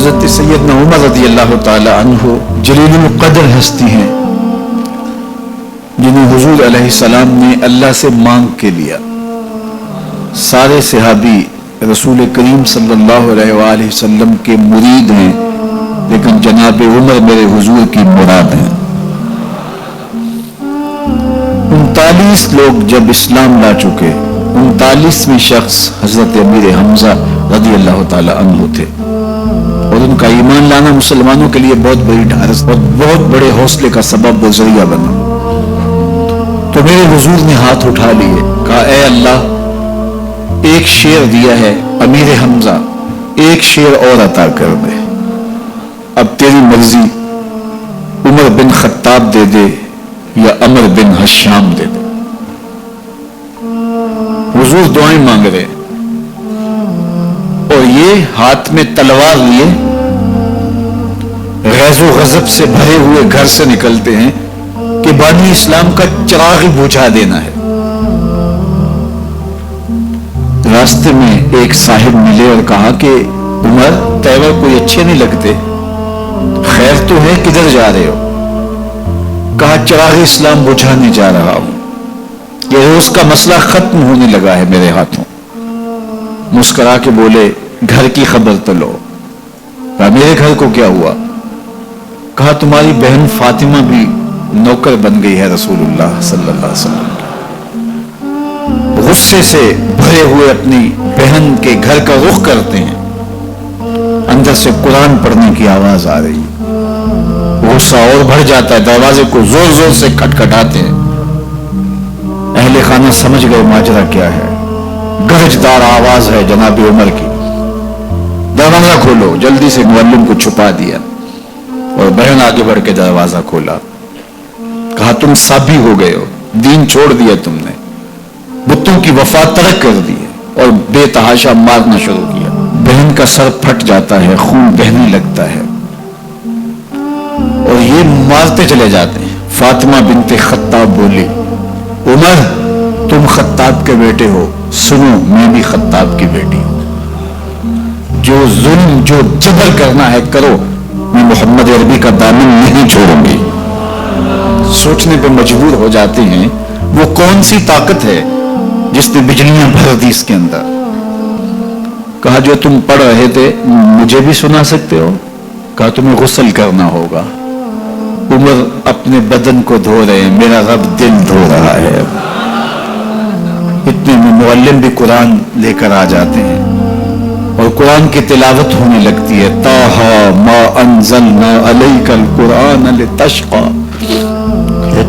حضرت سیدنا عمر رضی اللہ تعالی عنہ جلیل القدر ہستی ہیں جنہیں حضور علیہ السلام نے اللہ سے مانگ کے لیا. سارے صحابی رسول کریم صلی اللہ علیہ وآلہ وسلم کے مرید ہیں، لیکن جناب عمر میرے حضور کی مراد ہیں. 39 لوگ جب اسلام لا چکے، 39ویں شخص حضرت امیر حمزہ رضی اللہ تعالی عنہ تھے، اور ان کا ایمان لانا مسلمانوں کے لیے بہت بڑی ڈھارس اور بہت بڑے حوصلے کا سبب و ذریعہ بنا. تو میرے حضور نے ہاتھ اٹھا لیے، کہا اے اللہ، ایک شیر دیا ہے امیر حمزہ، ایک شیر اور عطا کر دے. اب تیری مرضی، عمر بن خطاب دے دے یا عمر بن حشام دے دے. حضور دعائیں مانگ رہے اور یہ ہاتھ میں تلوار لیے غیظ و غضب سے بھرے ہوئے گھر سے نکلتے ہیں کہ بانی اسلام کا چراغ بجھا دینا ہے. راستے میں ایک صاحب ملے اور کہا کہ عمر، تیور کوئی اچھے نہیں لگتے، خیر تو ہے، کدھر جا رہے ہو؟ کہا چراغ اسلام بجھانے جا رہا ہوں، یہ روز کا مسئلہ ختم ہونے لگا ہے میرے ہاتھوں. مسکرا کے بولے گھر کی خبر تو لو. کہا میرے گھر کو کیا ہوا؟ کہا تمہاری بہن فاطمہ بھی نوکر بن گئی ہے رسول اللہ صلی اللہ علیہ وسلم. غصے سے بھرے ہوئے اپنی بہن کے گھر کا رخ کرتے ہیں، اندر سے قرآن پڑھنے کی آواز آ رہی، غصہ اور بڑھ جاتا ہے، دروازے کو زور زور سے کھٹکھٹاتے ہیں. اہل خانہ سمجھ گئے ماجرا کیا ہے، گرجدار آواز ہے جناب عمر کی، دروازہ کھولو. جلدی سے معلم کو چھپا دیا اور بہن آگے بڑھ کے دروازہ کھولا. کہا تم سابی ہو گئے ہو، دین چھوڑ دیا تم نے، بتوں کی وفا ترک کر دی اور بے تحاشا مارنا شروع کیا. بہن کا سر پھٹ جاتا ہے، خون بہنے لگتا ہے اور یہ مارتے چلے جاتے ہیں. فاطمہ بنت خطاب بولی عمر تم خطاب کے بیٹے ہو، سنو میں بھی خطاب کی بیٹی ہوں. جو ظلم جو جبر کرنا ہے کرو، میں محمد عربی کا دامن نہیں چھوڑوں گی. سوچنے پہ مجبور ہو جاتے ہیں وہ کون سی طاقت ہے جس نے بجلیاں بھر دی اس کے اندر. کہا جو تم پڑھ رہے تھے مجھے بھی سنا سکتے ہو؟ کہا تمہیں غسل کرنا ہوگا. عمر اپنے بدن کو دھو رہے ہیں، میرا رب دل دھو رہا ہے. اتنے میں معلم بھی قرآن لے کر آ جاتے ہیں اور قرآن کی تلاوت ہونے لگتی ہے. طٰہٰ ما انزلنا علیک القرآن لتشقیٰ،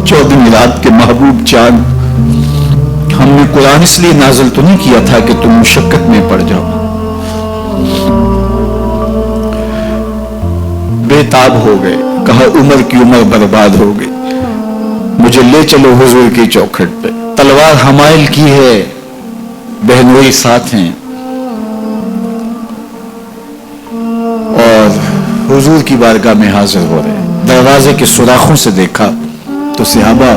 14ویں رات کے محبوب چاند، ہم نے قرآن اس لیے نازل تو نہیں کیا تھا کہ تم مشقت میں پڑ جاؤ. بے تاب ہو گئے، کہا عمر کی عمر برباد ہو گئی، مجھے لے چلو حضور کی چوکھٹ پہ. تلوار حمائل کی ہے، بہنوئی ساتھ ہیں، اور حضور کی بارگاہ میں حاضر ہو رہے. دروازے کے سوراخوں سے دیکھا تو صحابہ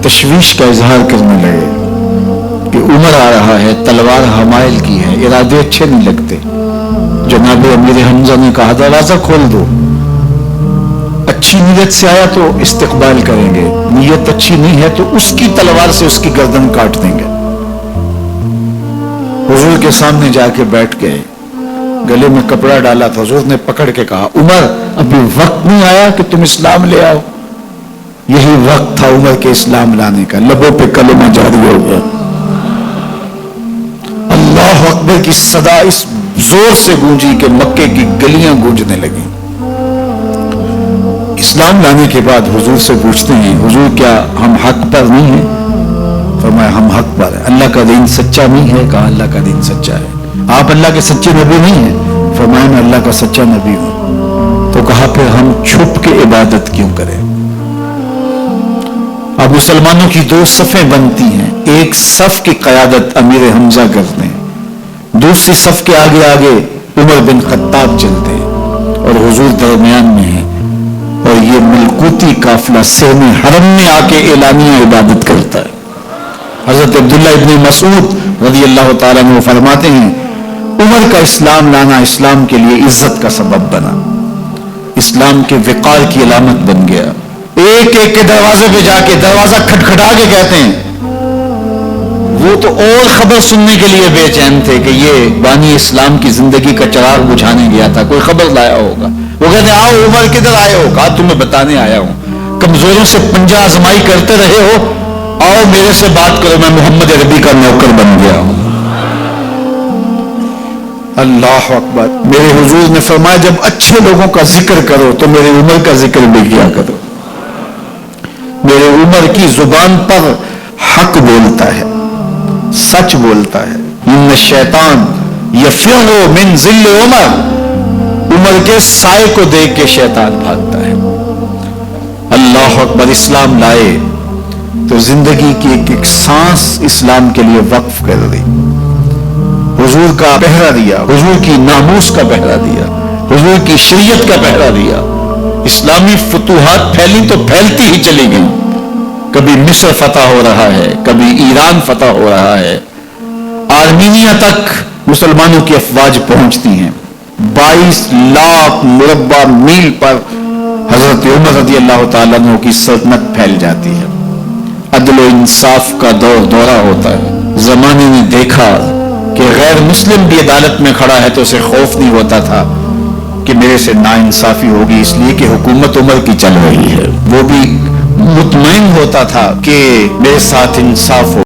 تشویش کا اظہار کرنے لگے کہ عمر آ رہا ہے، تلوار حمائل کی ہے، ارادے اچھے نہیں لگتے. جناب امیر حمزہ نے کہا دروازہ کھول دو، اچھی نیت سے آیا تو استقبال کریں گے، نیت اچھی نہیں ہے تو اس کی تلوار سے اس کی گردن کاٹ دیں گے. حضور کے سامنے جا کے بیٹھ گئے، گلے میں کپڑا ڈالا تھا. حضور نے پکڑ کے کہا عمر ابھی وقت نہیں آیا کہ تم اسلام لے آؤ. یہی وقت تھا عمر کے اسلام لانے کا. لبوں پہ کلمہ جاری ہو گیا. اللہ اکبر کی صدا اس زور سے گونجی کہ مکے کی گلیاں گونجنے لگیں. اسلام لانے کے بعد حضور سے پوچھتے ہیں حضور کیا ہم حق پر نہیں ہیں؟ فرمایا ہم حق پر ہیں. اللہ کا دین سچا نہیں ہے؟ کہا اللہ کا دین سچا ہے. آپ اللہ کے سچے نبی نہیں ہیں؟ فرمایا میں اللہ کا سچا نبی ہوں. تو کہا پھر ہم چھپ کے عبادت کیوں کریں؟ اب مسلمانوں کی 2 صفیں بنتی ہیں، ایک صف کی قیادت امیر حمزہ کرتے ہیں، دوسری صف کے آگے آگے عمر بن خطاب چلتے ہیں اور حضور درمیان میں ہیں. اور یہ ملکوتی قافلہ سہم حرم میں آ کے اعلانیہ عبادت کرتا ہے. حضرت عبداللہ ابن مسعود رضی اللہ تعالیٰ عنہ فرماتے ہیں عمر کا اسلام لانا اسلام کے لیے عزت کا سبب بنا، اسلام کے وقار کی علامت بن گیا۔ ایک ایک کے دروازے پہ جا کے دروازہ کھٹکھٹا کے کہتے ہیں، وہ تو اور خبر سننے کے لیے بے چین تھے کہ یہ بانی اسلام کی زندگی کا چراغ بجھانے گیا تھا، کوئی خبر لایا ہوگا۔ وہ کہتے ہیں آؤ عمر کدھر آئے ہو؟ کہا تمہیں بتانے آیا ہوں، کمزوروں سے پنجہ آزمائی کرتے رہے ہو، آؤ میرے سے بات کرو، میں محمد عربی کا نوکر بن گیا ہوں۔ اللہ اکبر۔ میرے حضور نے فرمایا جب اچھے لوگوں کا ذکر کرو تو میرے عمر کا ذکر بھی کیا کرو۔ میرے عمر کی زبان پر حق بولتا ہے، سچ بولتا ہے۔ ان الشیطان یفر من ظل عمر، عمر کے سائے کو دیکھ کے شیطان بھاگتا ہے۔ اللہ اکبر۔ اسلام لائے تو زندگی کی ایک ایک سانس اسلام کے لیے وقف کر دی، حضور کا پہرا دیا، حضور کی ناموس کا پہرا دیا، حضور کی شریعت کا پہرا دیا۔ اسلامی فتوحات پھیلی تو پھیلتی ہی چلی گئیں، کبھی مصر فتح ہو رہا ہے، کبھی ایران فتح ہو رہا ہے، آرمینیا تک مسلمانوں کی افواج پہنچتی ہیں۔ 22 لاکھ مربع میل پر حضرت عمر رضی اللہ تعالیٰ عنہ کی سلطنت پھیل جاتی ہے۔ عدل و انصاف کا دورہ ہوتا ہے۔ زمانے نے دیکھا کہ غیر مسلم بھی عدالت میں کھڑا ہے تو اسے خوف نہیں ہوتا تھا کہ میرے سے ناانصافی ہوگی، اس لیے کہ حکومت عمر کی چل رہی ہے۔ وہ بھی مطمئن ہوتا تھا کہ میرے ساتھ انصاف ہو۔